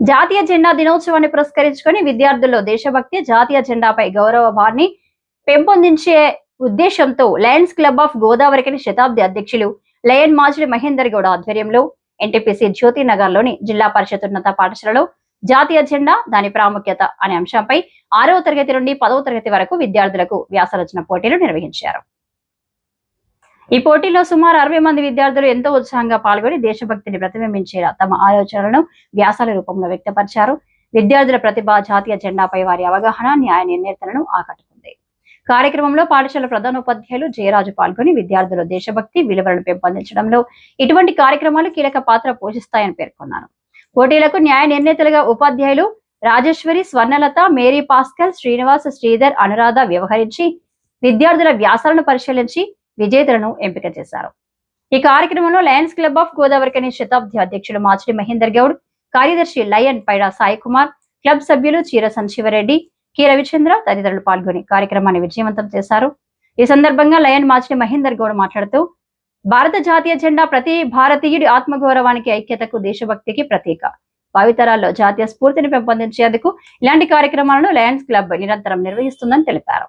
జాతీయ జెండా దినోత్సవాన్ని పురస్కరించుకొని విద్యార్థుల్లో దేశభక్తి, జాతీయ జెండాపై గౌరవ భావాన్ని పెంపొందించే ఉద్దేశంతో లయన్స్ క్లబ్ ఆఫ్ గోదావరికని శతాబ్ది అధ్యక్షులు లయన్ మాజిడి మహేందర్ గౌడ ఆధ్వర్యంలో ఎన్టీపీసీ జ్యోతినగర్ లోని జిల్లా పరిషత్ ఉన్నత పాఠశాలలో జాతీయ జెండా, దాని ప్రాముఖ్యత అనే అంశంపై 6వ తరగతి నుండి 10వ తరగతి వరకు విద్యార్థులకు వ్యాసరచన పోటీలు నిర్వహించారు. ఈ పోటీలో సుమారు 60 మంది విద్యార్థులు ఎంతో ఉత్సాహంగా పాల్గొని దేశభక్తిని ప్రతిబింబించేలా తమ ఆలోచనలను వ్యాసాల రూపంలో వ్యక్తపరిచారు. విద్యార్థుల ప్రతిభ, జాతీయ జెండాపై వారి అవగాహన, న్యాయ నిర్ణేతలను ఆకట్టుకుంది. కార్యక్రమంలో పాఠశాల ప్రధానోపాధ్యాయులు జయరాజు పాల్గొని విద్యార్థుల దేశభక్తి విలువలను పెంపొందించడంలో ఇటువంటి కార్యక్రమాలు కీలక పాత్ర పోషిస్తాయని పేర్కొన్నారు. పోటీలకు న్యాయ నిర్ణేతలుగా ఉపాధ్యాయులు రాజేశ్వరి, స్వర్ణలత, మేరీ పాస్కల్, శ్రీనివాస్, శ్రీధర్, అనురాధ వ్యవహరించి విద్యార్థుల వ్యాసాలను పరిశీలించి విజేతలను ఎంపిక చేశారు. ఈ కార్యక్రమంలో లయన్స్ క్లబ్ ఆఫ్ గోదావరికని శతాబ్ది అధ్యక్షులు మాచిడి మహేందర్ గౌడ్, కార్యదర్శి లయన్ పైడా సాయి కుమార్, క్లబ్ సభ్యులు చీర సంశివరెడ్డి, కె రవిచంద్ర తదితరులు పాల్గొని కార్యక్రమాన్ని విజయవంతం చేశారు. ఈ సందర్భంగా లయన్ మాచిడి మహేందర్ గౌడ్ మాట్లాడుతూ, భారత జాతీయ జెండా ప్రతి భారతీయుడి ఆత్మగౌరవానికి, ఐక్యతకు, దేశభక్తికి ప్రతీక. భావితరాల్లో జాతీయ స్ఫూర్తిని పెంపొందించేందుకు ఇలాంటి కార్యక్రమాలను లయన్స్ క్లబ్ నిరంతరం నిర్వహిస్తుందని తెలిపారు.